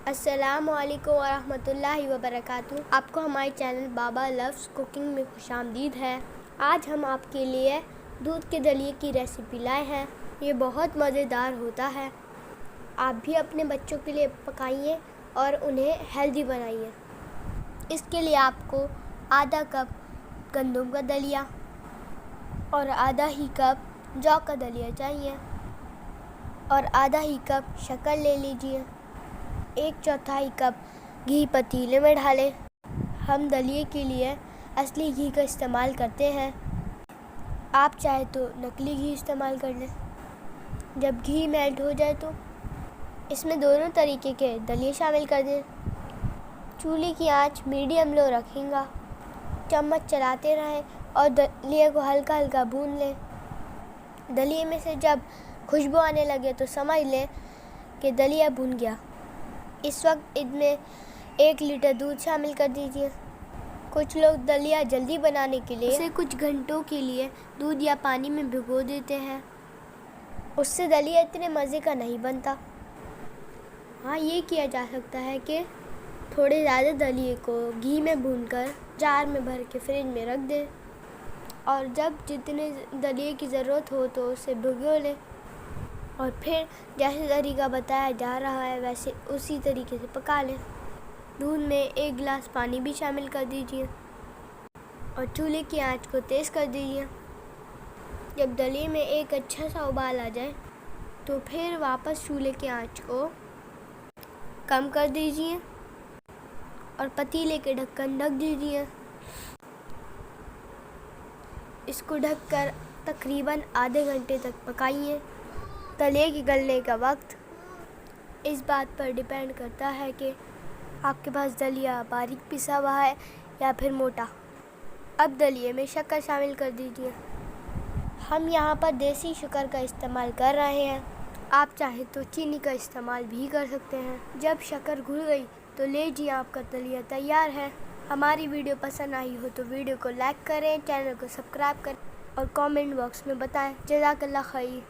अस्सलामुअलैकुम वरहमतुल्लाहि वबरकातुहू। आपको हमारे चैनल बाबा लव्स कुकिंग में खुशामदीद है। आज हम आपके लिए दूध के दलिए की रेसिपी लाए हैं। ये बहुत मज़ेदार होता है। आप भी अपने बच्चों के लिए पकाइए और उन्हें हेल्दी बनाइए। इसके लिए आपको आधा कप गंदम का दलिया और आधा ही कप जौ का दलिया चाहिए और आधा ही कप शक्कर ले लीजिए। 1/4 कप घी पतीले में डालें। हम दलिए के लिए असली घी का इस्तेमाल करते हैं। आप चाहे तो नकली घी इस्तेमाल कर लें। जब घी मेल्ट हो जाए तो इसमें दोनों तरीके के दलिए शामिल कर दें। चूल्हे की आंच मीडियम लो रखेंगे। चम्मच चलाते रहें और दलिए को हल्का हल्का भून लें। दलिए में से जब खुशबू आने लगे तो समझ लें कि दलिया भुन गया। इस वक्त इसमें 1 लीटर दूध शामिल कर दीजिए। कुछ लोग दलिया जल्दी बनाने के लिए उसे कुछ घंटों के लिए दूध या पानी में भिगो देते हैं। उससे दलिया इतने मज़े का नहीं बनता। हाँ, ये किया जा सकता है कि थोड़े ज़्यादा दलिए को घी में भूनकर जार में भर के फ्रिज में रख दें और जब जितने दलिए की ज़रूरत हो तो उसे भिगो लें और फिर जैसे तरीका बताया जा रहा है वैसे उसी तरीके से पका लें। दूध में 1 गिलास पानी भी शामिल कर दीजिए और चूल्हे की आंच को तेज़ कर दीजिए। जब दलिए में एक अच्छा सा उबाल आ जाए तो फिर वापस चूल्हे की आंच को कम कर दीजिए और पतीले के ढक्कन ढक दीजिए। इसको ढककर तकरीबन आधे घंटे तक पकाइए। दलिए के गलने का वक्त इस बात पर डिपेंड करता है कि आपके पास दलिया बारीक पिसा हुआ है या फिर मोटा। अब दलिए में शक्कर शामिल कर दीजिए। हम यहाँ पर देसी शक्कर का इस्तेमाल कर रहे हैं। आप चाहे तो चीनी का इस्तेमाल भी कर सकते हैं। जब शक्कर घुल गई तो लीजिए, आपका दलिया तैयार है। हमारी वीडियो पसंद आई हो तो वीडियो को लाइक करें, चैनल को सब्सक्राइब करें और कमेंट बॉक्स में बताएं। जज़ाकल्लाह खैर।